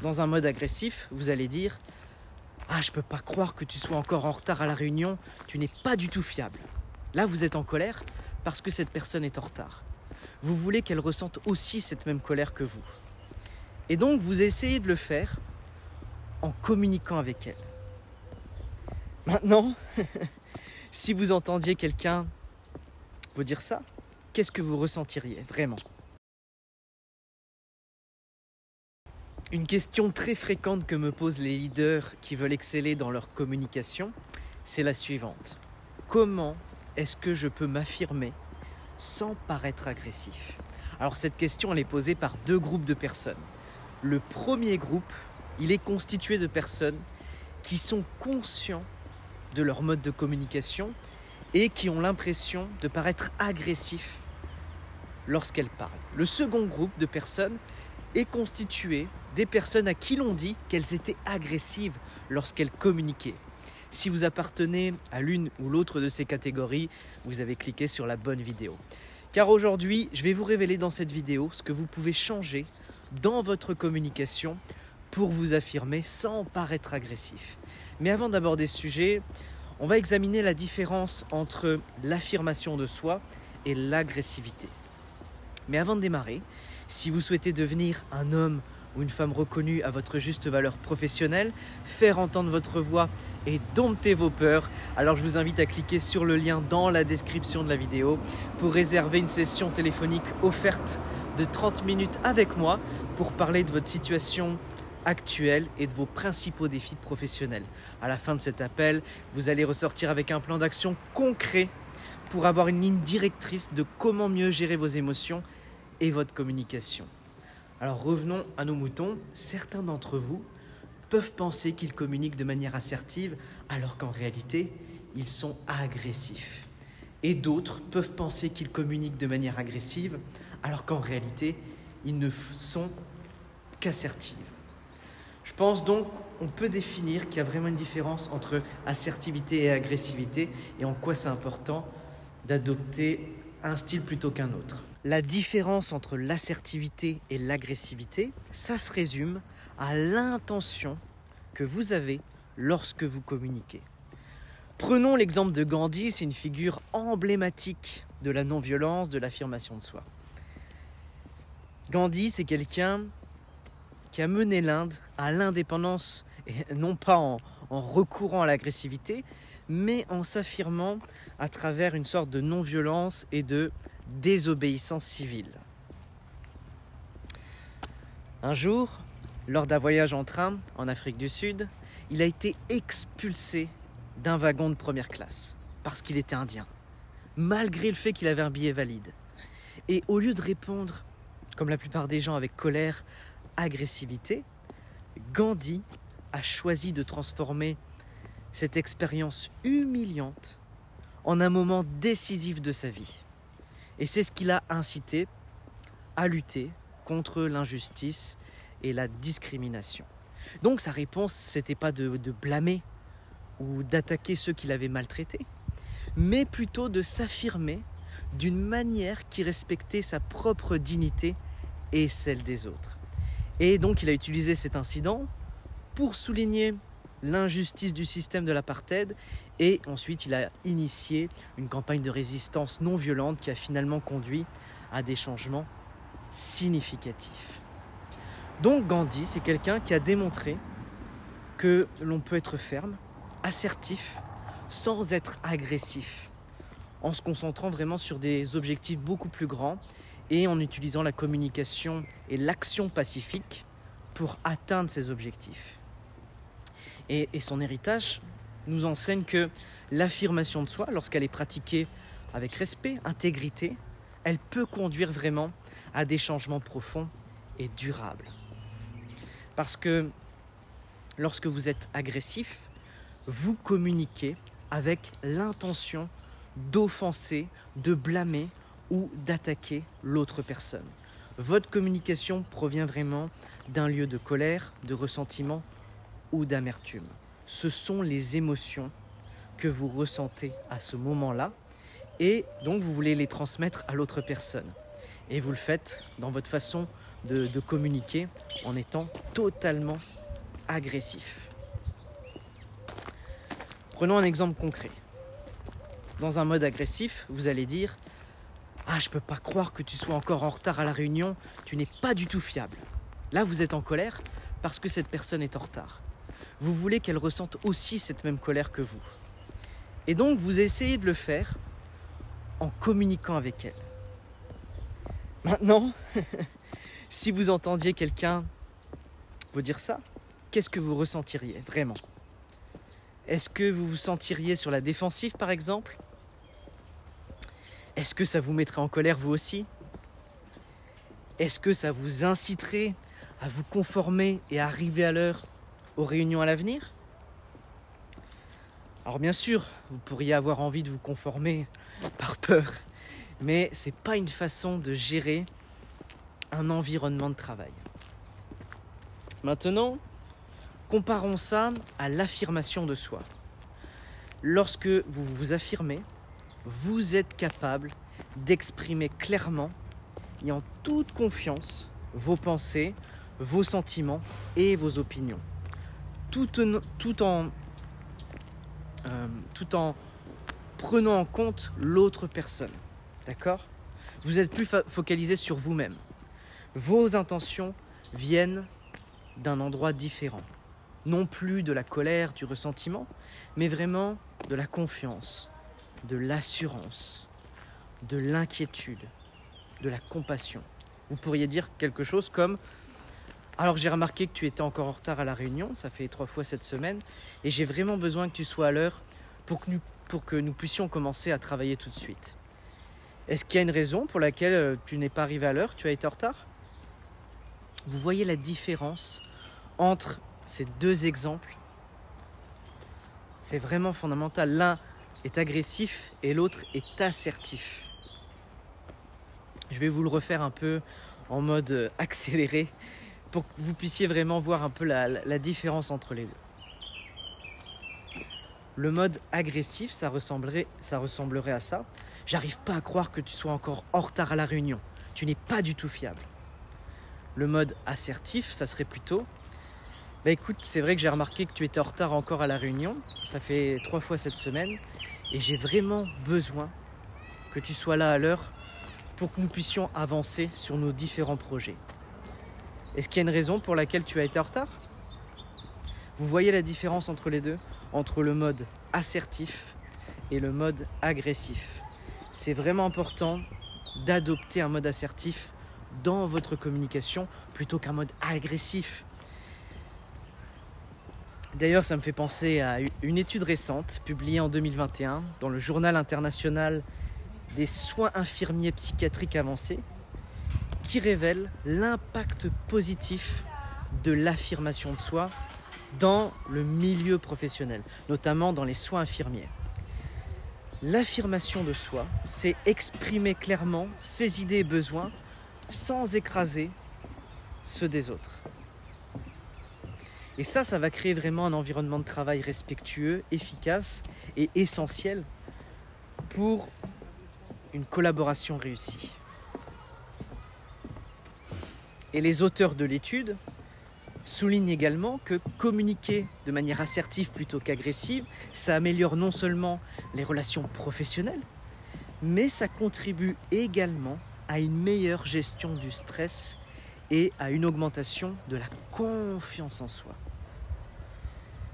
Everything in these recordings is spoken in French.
Dans un mode agressif, vous allez dire « Ah, je peux pas croire que tu sois encore en retard à la réunion, tu n'es pas du tout fiable. » Là, vous êtes en colère parce que cette personne est en retard. Vous voulez qu'elle ressente aussi cette même colère que vous. Et donc, vous essayez de le faire en communiquant avec elle. Maintenant, si vous entendiez quelqu'un vous dire ça, qu'est-ce que vous ressentiriez vraiment ? Une question très fréquente que me posent les leaders qui veulent exceller dans leur communication, c'est la suivante. Comment est-ce que je peux m'affirmer sans paraître agressif ? Alors cette question, elle est posée par deux groupes de personnes. Le premier groupe, il est constitué de personnes qui sont conscients de leur mode de communication et qui ont l'impression de paraître agressifs lorsqu'elles parlent. Le second groupe de personnes est constitué des personnes à qui l'on dit qu'elles étaient agressives lorsqu'elles communiquaient. Si vous appartenez à l'une ou l'autre de ces catégories, vous avez cliqué sur la bonne vidéo. Car aujourd'hui, je vais vous révéler dans cette vidéo ce que vous pouvez changer dans votre communication pour vous affirmer sans paraître agressif. Mais avant d'aborder ce sujet, on va examiner la différence entre l'affirmation de soi et l'agressivité. Mais avant de démarrer, si vous souhaitez devenir un homme ou une femme reconnue à votre juste valeur professionnelle, faire entendre votre voix et dompter vos peurs, alors je vous invite à cliquer sur le lien dans la description de la vidéo pour réserver une session téléphonique offerte de 30 minutes avec moi pour parler de votre situation actuelle et de vos principaux défis professionnels. À la fin de cet appel, vous allez ressortir avec un plan d'action concret pour avoir une ligne directrice de comment mieux gérer vos émotions et votre communication. Alors revenons à nos moutons. Certains d'entre vous peuvent penser qu'ils communiquent de manière assertive alors qu'en réalité, ils sont agressifs. Et d'autres peuvent penser qu'ils communiquent de manière agressive alors qu'en réalité, ils ne sont qu'assertifs. Je pense donc qu'on peut définir qu'il y a vraiment une différence entre assertivité et agressivité et en quoi c'est important d'adopter un style plutôt qu'un autre. La différence entre l'assertivité et l'agressivité, ça se résume à l'intention que vous avez lorsque vous communiquez. Prenons l'exemple de Gandhi, c'est une figure emblématique de la non-violence, de l'affirmation de soi. Gandhi, c'est quelqu'un qui a mené l'Inde à l'indépendance, et non pas en recourant à l'agressivité, mais en s'affirmant à travers une sorte de non-violence et de désobéissance civile. Un jour, lors d'un voyage en train en Afrique du Sud, il a été expulsé d'un wagon de première classe parce qu'il était indien, malgré le fait qu'il avait un billet valide. Et au lieu de répondre, comme la plupart des gens, avec colère, agressivité, Gandhi a choisi de transformer cette expérience humiliante en un moment décisif de sa vie. Et c'est ce qui l'a incité à lutter contre l'injustice et la discrimination. Donc sa réponse, c'était pas de blâmer ou d'attaquer ceux qui l'avaient maltraité, mais plutôt de s'affirmer d'une manière qui respectait sa propre dignité et celle des autres. Et donc il a utilisé cet incident pour souligner l'injustice du système de l'apartheid et ensuite il a initié une campagne de résistance non violente qui a finalement conduit à des changements significatifs. Donc Gandhi, c'est quelqu'un qui a démontré que l'on peut être ferme, assertif, sans être agressif, en se concentrant vraiment sur des objectifs beaucoup plus grands et en utilisant la communication et l'action pacifique pour atteindre ces objectifs. Et son héritage nous enseigne que l'affirmation de soi, lorsqu'elle est pratiquée avec respect, intégrité, elle peut conduire vraiment à des changements profonds et durables. Parce que lorsque vous êtes agressif, vous communiquez avec l'intention d'offenser, de blâmer ou d'attaquer l'autre personne. Votre communication provient vraiment d'un lieu de colère, de ressentiment ou d'amertume. Ce sont les émotions que vous ressentez à ce moment-là et donc vous voulez les transmettre à l'autre personne. Et vous le faites dans votre façon de communiquer en étant totalement agressif. Prenons un exemple concret. Dans un mode agressif, vous allez dire « Ah, je peux pas croire que tu sois encore en retard à la réunion, tu n'es pas du tout fiable. » Là, vous êtes en colère parce que cette personne est en retard. Vous voulez qu'elle ressente aussi cette même colère que vous. Et donc, vous essayez de le faire en communiquant avec elle. Maintenant, si vous entendiez quelqu'un vous dire ça, qu'est-ce que vous ressentiriez vraiment? Est-ce que vous vous sentiriez sur la défensive, par exemple? Est-ce que ça vous mettrait en colère, vous aussi? Est-ce que ça vous inciterait à vous conformer et à arriver à l'heure aux réunions à l'avenir? Alors bien sûr, vous pourriez avoir envie de vous conformer par peur, mais ce n'est pas une façon de gérer un environnement de travail. Maintenant, comparons ça à l'affirmation de soi. Lorsque vous vous affirmez, vous êtes capable d'exprimer clairement et en toute confiance vos pensées, vos sentiments et vos opinions, tout en prenant en compte l'autre personne. D'accord? Vous êtes plus focalisé sur vous-même. Vos intentions viennent d'un endroit différent. Non plus de la colère, du ressentiment, mais vraiment de la confiance, de l'assurance, de l'inquiétude, de la compassion. Vous pourriez dire quelque chose comme « Alors j'ai remarqué que tu étais encore en retard à la réunion, ça fait 3 fois cette semaine, et j'ai vraiment besoin que tu sois à l'heure pour que nous puissions commencer à travailler tout de suite. Est-ce qu'il y a une raison pour laquelle tu n'es pas arrivé à l'heure, tu as été en retard ?» Vous voyez la différence entre ces deux exemples? C'est vraiment fondamental. L'un est agressif et l'autre est assertif. Je vais vous le refaire un peu en mode accéléré pour que vous puissiez vraiment voir un peu la différence entre les deux. Le mode agressif, ça ressemblerait à ça. « J'arrive pas à croire que tu sois encore en retard à la réunion. Tu n'es pas du tout fiable. » Le mode assertif, ça serait plutôt « Bah écoute, c'est vrai que j'ai remarqué que tu étais en retard encore à la réunion. Ça fait 3 fois cette semaine. Et j'ai vraiment besoin que tu sois là à l'heure pour que nous puissions avancer sur nos différents projets. Est-ce qu'il y a une raison pour laquelle tu as été en retard ?» Vous voyez la différence entre les deux, entre le mode assertif et le mode agressif. C'est vraiment important d'adopter un mode assertif dans votre communication plutôt qu'un mode agressif. D'ailleurs, ça me fait penser à une étude récente publiée en 2021 dans le Journal international des soins infirmiers psychiatriques avancés qui révèle l'impact positif de l'affirmation de soi dans le milieu professionnel, notamment dans les soins infirmiers. L'affirmation de soi, c'est exprimer clairement ses idées et besoins sans écraser ceux des autres. Et ça va créer vraiment un environnement de travail respectueux, efficace et essentiel pour une collaboration réussie. Et les auteurs de l'étude soulignent également que communiquer de manière assertive plutôt qu'agressive, ça améliore non seulement les relations professionnelles, mais ça contribue également à une meilleure gestion du stress et à une augmentation de la confiance en soi.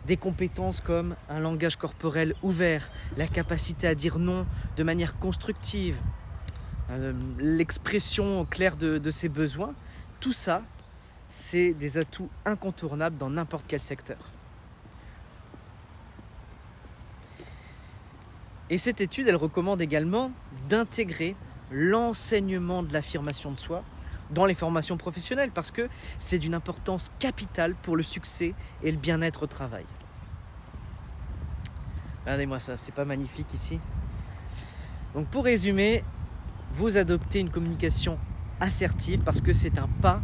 Des compétences comme un langage corporel ouvert, la capacité à dire non de manière constructive, l'expression claire de ses besoins, tout ça, c'est des atouts incontournables dans n'importe quel secteur. Et cette étude, elle recommande également d'intégrer l'enseignement de l'affirmation de soi dans les formations professionnelles parce que c'est d'une importance capitale pour le succès et le bien-être au travail. Regardez-moi ça, c'est pas magnifique ici? Donc pour résumer, vous adoptez une communication assertive parce que c'est un pas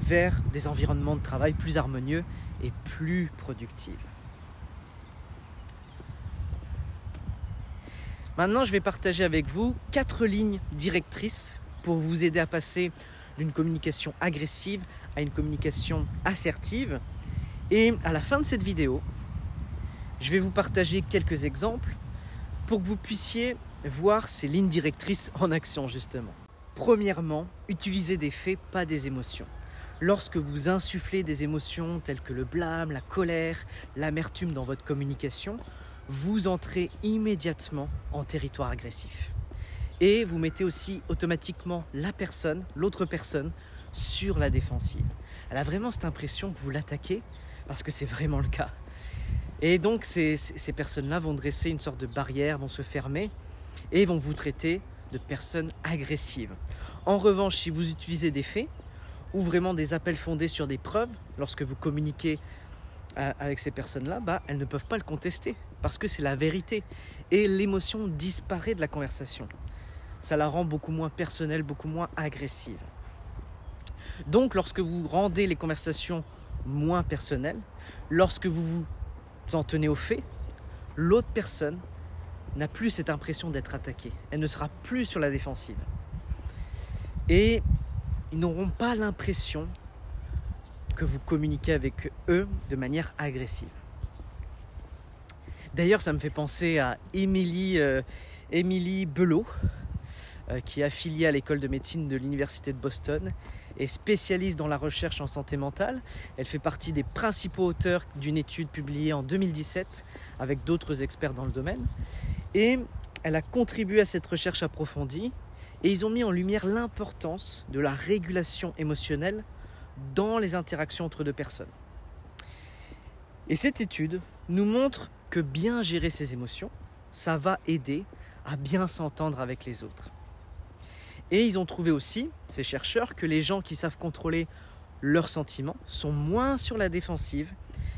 vers des environnements de travail plus harmonieux et plus productifs. Maintenant, je vais partager avec vous 4 lignes directrices pour vous aider à passer d'une communication agressive à une communication assertive. Et à la fin de cette vidéo, je vais vous partager quelques exemples pour que vous puissiez voir ces lignes directrices en action justement. Premièrement, utilisez des faits, pas des émotions. Lorsque vous insufflez des émotions telles que le blâme, la colère, l'amertume dans votre communication, vous entrez immédiatement en territoire agressif. Et vous mettez aussi automatiquement l'autre personne, sur la défensive. Elle a vraiment cette impression que vous l'attaquez, parce que c'est vraiment le cas. Et donc ces personnes-là vont dresser une sorte de barrière, vont se fermer et vont vous traiter de personnes agressives. En revanche, si vous utilisez des faits ou vraiment des appels fondés sur des preuves, lorsque vous communiquez avec ces personnes-là, elles ne peuvent pas le contester parce que c'est la vérité. Et l'émotion disparaît de la conversation. Ça la rend beaucoup moins personnelle, beaucoup moins agressive. Donc, lorsque vous rendez les conversations moins personnelles, lorsque vous vous en tenez aux faits, l'autre personne n'a plus cette impression d'être attaquée. Elle ne sera plus sur la défensive. Et ils n'auront pas l'impression que vous communiquez avec eux de manière agressive. D'ailleurs, ça me fait penser à Émilie Belot, qui est affiliée à l'école de médecine de l'Université de Boston et spécialiste dans la recherche en santé mentale. Elle fait partie des principaux auteurs d'une étude publiée en 2017 avec d'autres experts dans le domaine. Et elle a contribué à cette recherche approfondie et ils ont mis en lumière l'importance de la régulation émotionnelle dans les interactions entre deux personnes. Et cette étude nous montre que bien gérer ses émotions, ça va aider à bien s'entendre avec les autres. Et ils ont trouvé aussi, ces chercheurs, que les gens qui savent contrôler leurs sentiments sont moins sur la défensive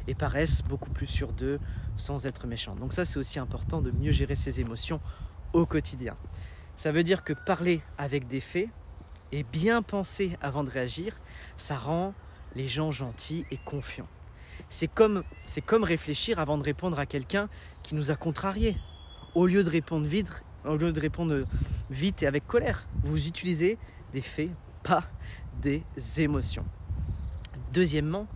et paraissent beaucoup plus sûrs d'eux sans être méchants. Donc ça, c'est aussi important de mieux gérer ses émotions au quotidien. Ça veut dire que parler avec des faits et bien penser avant de réagir, ça rend les gens gentils et confiants. C'est comme réfléchir avant de répondre à quelqu'un qui nous a contrariés. Au lieu de répondre vite et avec colère, vous utilisez des faits, pas des émotions. Deuxièmement,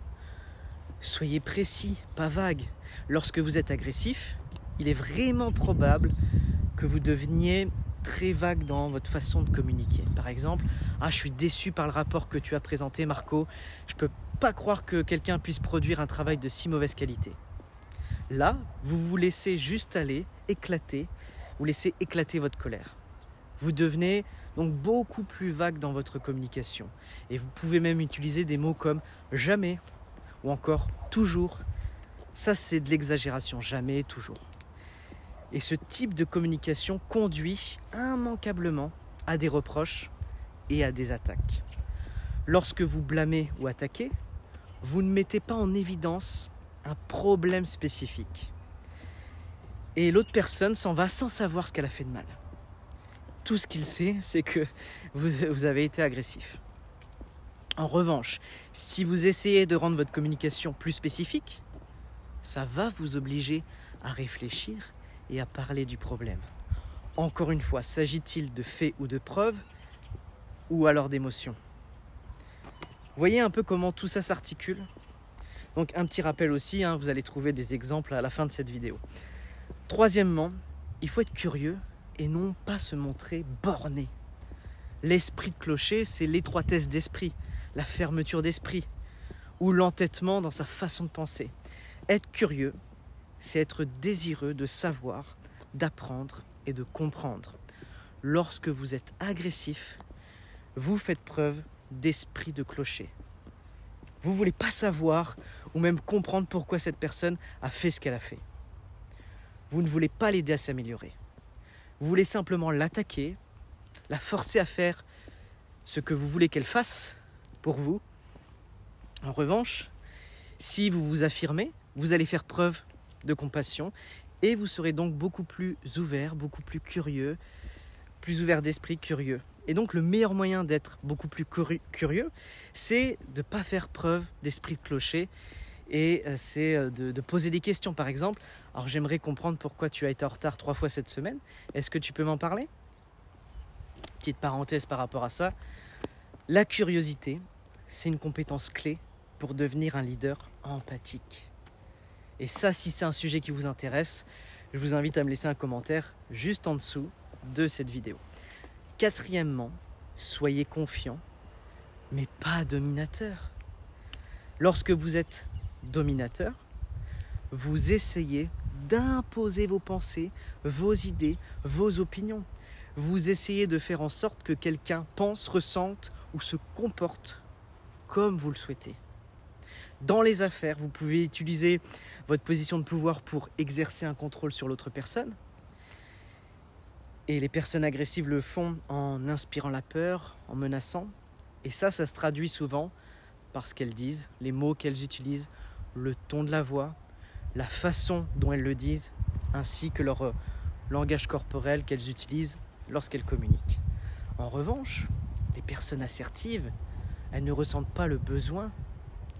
soyez précis, pas vague. Lorsque vous êtes agressif, il est vraiment probable que vous deveniez très vague dans votre façon de communiquer. Par exemple, « je suis déçu par le rapport que tu as présenté, Marco. Je ne peux pas croire que quelqu'un puisse produire un travail de si mauvaise qualité. » Là, vous vous laissez juste aller, éclater, vous laissez éclater votre colère. Vous devenez donc beaucoup plus vague dans votre communication. Et vous pouvez même utiliser des mots comme « jamais » ou encore « toujours ». Ça, c'est de l'exagération, jamais, toujours. Et ce type de communication conduit immanquablement à des reproches et à des attaques. Lorsque vous blâmez ou attaquez, vous ne mettez pas en évidence un problème spécifique. Et l'autre personne s'en va sans savoir ce qu'elle a fait de mal. Tout ce qu'il sait, c'est que vous avez été agressif. En revanche, si vous essayez de rendre votre communication plus spécifique, ça va vous obliger à réfléchir et à parler du problème. Encore une fois, s'agit-il de faits ou de preuves ou alors d'émotions? Voyez un peu comment tout ça s'articule. Donc un petit rappel aussi, vous allez trouver des exemples à la fin de cette vidéo. Troisièmement, il faut être curieux et non pas se montrer borné. L'esprit de clocher, c'est l'étroitesse d'esprit, la fermeture d'esprit ou l'entêtement dans sa façon de penser. Être curieux, c'est être désireux de savoir, d'apprendre et de comprendre. Lorsque vous êtes agressif, vous faites preuve d'esprit de clocher. Vous ne voulez pas savoir ou même comprendre pourquoi cette personne a fait ce qu'elle a fait. Vous ne voulez pas l'aider à s'améliorer. Vous voulez simplement l'attaquer, la forcer à faire ce que vous voulez qu'elle fasse pour vous. En revanche, si vous vous affirmez, vous allez faire preuve de compassion et vous serez donc beaucoup plus ouvert, beaucoup plus curieux, plus ouvert d'esprit, curieux. Et donc le meilleur moyen d'être beaucoup plus curieux, c'est de ne pas faire preuve d'esprit de clocher et c'est de poser des questions. Par exemple, alors j'aimerais comprendre pourquoi tu as été en retard 3 fois cette semaine. Est-ce que tu peux m'en parler? Petite parenthèse par rapport à ça. La curiosité, c'est une compétence clé pour devenir un leader empathique. Et ça, si c'est un sujet qui vous intéresse, je vous invite à me laisser un commentaire juste en dessous de cette vidéo. Quatrièmement, soyez confiant, mais pas dominateur. Lorsque vous êtes dominateur, vous essayez d'imposer vos pensées, vos idées, vos opinions. Vous essayez de faire en sorte que quelqu'un pense, ressente ou se comporte comme vous le souhaitez. Dans les affaires, vous pouvez utiliser votre position de pouvoir pour exercer un contrôle sur l'autre personne. Et les personnes agressives le font en inspirant la peur, en menaçant. Et ça se traduit souvent par ce qu'elles disent, les mots qu'elles utilisent, le ton de la voix, la façon dont elles le disent, ainsi que leur langage corporel qu'elles utilisent lorsqu'elles communiquent. En revanche, les personnes assertives, elles ne ressentent pas le besoin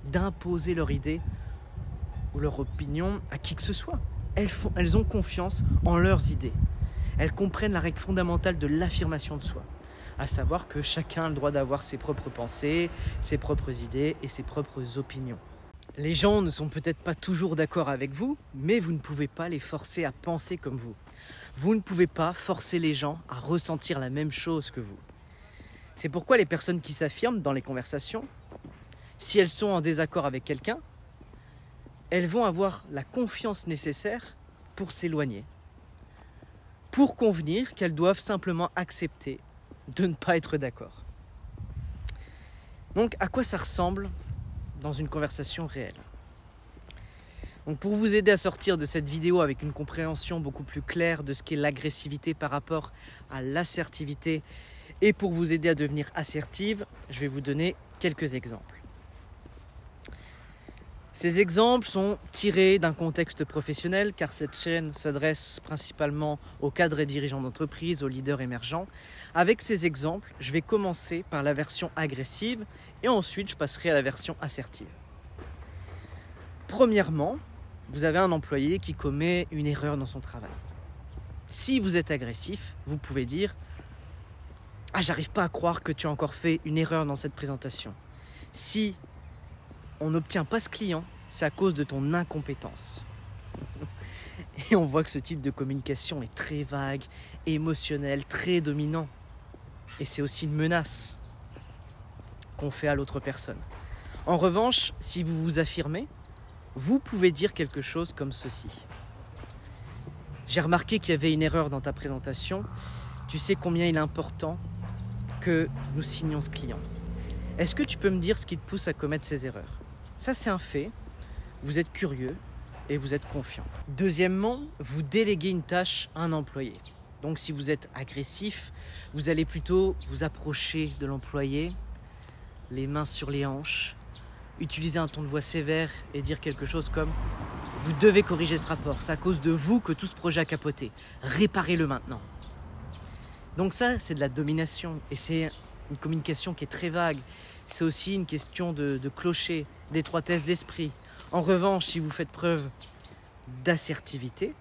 d'imposer leur idée ou leur opinion à qui que ce soit. Elles ont confiance en leurs idées. Elles comprennent la règle fondamentale de l'affirmation de soi, à savoir que chacun a le droit d'avoir ses propres pensées, ses propres idées et ses propres opinions. Les gens ne sont peut-être pas toujours d'accord avec vous, mais vous ne pouvez pas les forcer à penser comme vous. Vous ne pouvez pas forcer les gens à ressentir la même chose que vous. C'est pourquoi les personnes qui s'affirment dans les conversations, si elles sont en désaccord avec quelqu'un, elles vont avoir la confiance nécessaire pour s'éloigner, pour convenir qu'elles doivent simplement accepter de ne pas être d'accord. Donc, à quoi ça ressemble dans une conversation réelle? Donc, pour vous aider à sortir de cette vidéo avec une compréhension beaucoup plus claire de ce qu'est l'agressivité par rapport à l'assertivité et pour vous aider à devenir assertive, je vais vous donner quelques exemples. Ces exemples sont tirés d'un contexte professionnel car cette chaîne s'adresse principalement aux cadres et dirigeants d'entreprise, aux leaders émergents. Avec ces exemples, je vais commencer par la version agressive et ensuite je passerai à la version assertive. Premièrement, vous avez un employé qui commet une erreur dans son travail. Si vous êtes agressif, vous pouvez dire « Ah, j'arrive pas à croire que tu as encore fait une erreur dans cette présentation. Si on n'obtient pas ce client, c'est à cause de ton incompétence. » Et on voit que ce type de communication est très vague, émotionnel, très dominant. Et c'est aussi une menace qu'on fait à l'autre personne. En revanche, si vous vous affirmez, vous pouvez dire quelque chose comme ceci. J'ai remarqué qu'il y avait une erreur dans ta présentation. Tu sais combien il est important que nous signions ce client. Est-ce que tu peux me dire ce qui te pousse à commettre ces erreurs? Ça, c'est un fait. Vous êtes curieux et vous êtes confiant. Deuxièmement, vous déléguez une tâche à un employé. Donc, si vous êtes agressif, vous allez plutôt vous approcher de l'employé, les mains sur les hanches, utiliser un ton de voix sévère et dire quelque chose comme « Vous devez corriger ce rapport, c'est à cause de vous que tout ce projet a capoté. Réparez-le maintenant. » Donc ça, c'est de la domination et c'est une communication qui est très vague. C'est aussi une question de clocher, d'étroitesse d'esprit. En revanche, si vous faites preuve d'assertivité,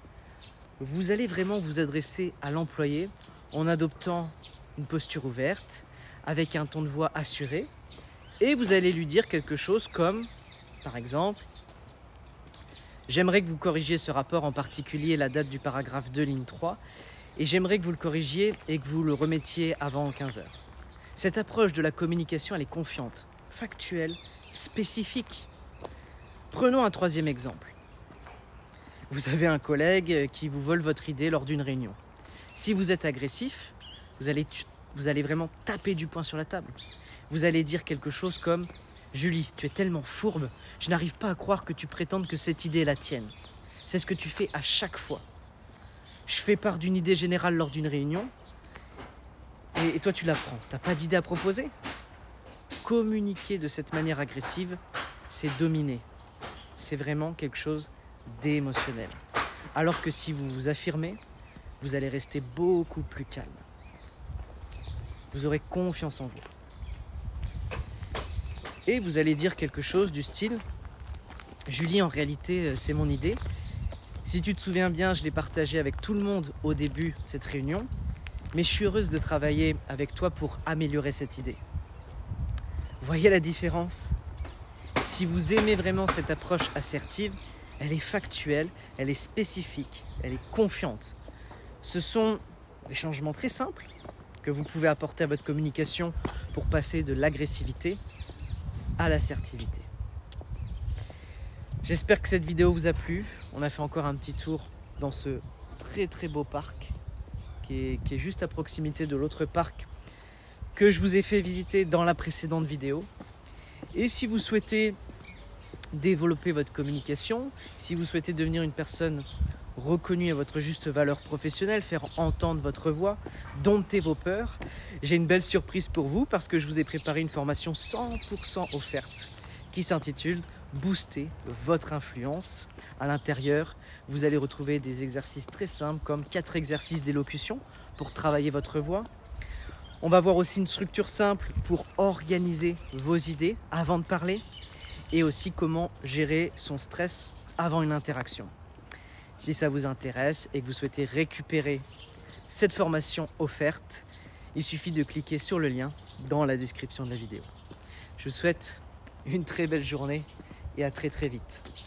vous allez vraiment vous adresser à l'employé en adoptant une posture ouverte, avec un ton de voix assuré, et vous allez lui dire quelque chose comme, par exemple, « J'aimerais que vous corrigiez ce rapport, en particulier la date du paragraphe 2, ligne 3, et j'aimerais que vous le corrigiez et que vous le remettiez avant 15 heures. » Cette approche de la communication, elle est confiante, factuelle, spécifique. Prenons un troisième exemple. Vous avez un collègue qui vous vole votre idée lors d'une réunion. Si vous êtes agressif, vous allez vraiment taper du poing sur la table. Vous allez dire quelque chose comme « Julie, tu es tellement fourbe, je n'arrive pas à croire que tu prétendes que cette idée est la tienne. C'est ce que tu fais à chaque fois. Je fais part d'une idée générale lors d'une réunion et toi tu la prends. T'as pas d'idée à proposer ?» Communiquer de cette manière agressive, c'est dominer. C'est vraiment quelque chose d'émotionnel. Alors que si vous vous affirmez, vous allez rester beaucoup plus calme. Vous aurez confiance en vous. Et vous allez dire quelque chose du style « Julie, en réalité, c'est mon idée. Si tu te souviens bien, je l'ai partagée avec tout le monde au début de cette réunion, mais je suis heureuse de travailler avec toi pour améliorer cette idée. » Voyez la différence? Si vous aimez vraiment cette approche assertive, elle est factuelle, elle est spécifique, elle est confiante. Ce sont des changements très simples que vous pouvez apporter à votre communication pour passer de l'agressivité à l'assertivité. J'espère que cette vidéo vous a plu. On a fait encore un petit tour dans ce très beau parc qui est juste à proximité de l'autre parc que je vous ai fait visiter dans la précédente vidéo. Et si vous souhaitez développer votre communication, si vous souhaitez devenir une personne reconnue à votre juste valeur professionnelle, faire entendre votre voix, dompter vos peurs, j'ai une belle surprise pour vous parce que je vous ai préparé une formation 100% offerte qui s'intitule Booster votre influence. À l'intérieur, vous allez retrouver des exercices très simples comme 4 exercices d'élocution pour travailler votre voix. On va voir aussi une structure simple pour organiser vos idées avant de parler et aussi comment gérer son stress avant une interaction. Si ça vous intéresse et que vous souhaitez récupérer cette formation offerte, il suffit de cliquer sur le lien dans la description de la vidéo. Je vous souhaite une très belle journée et à très vite.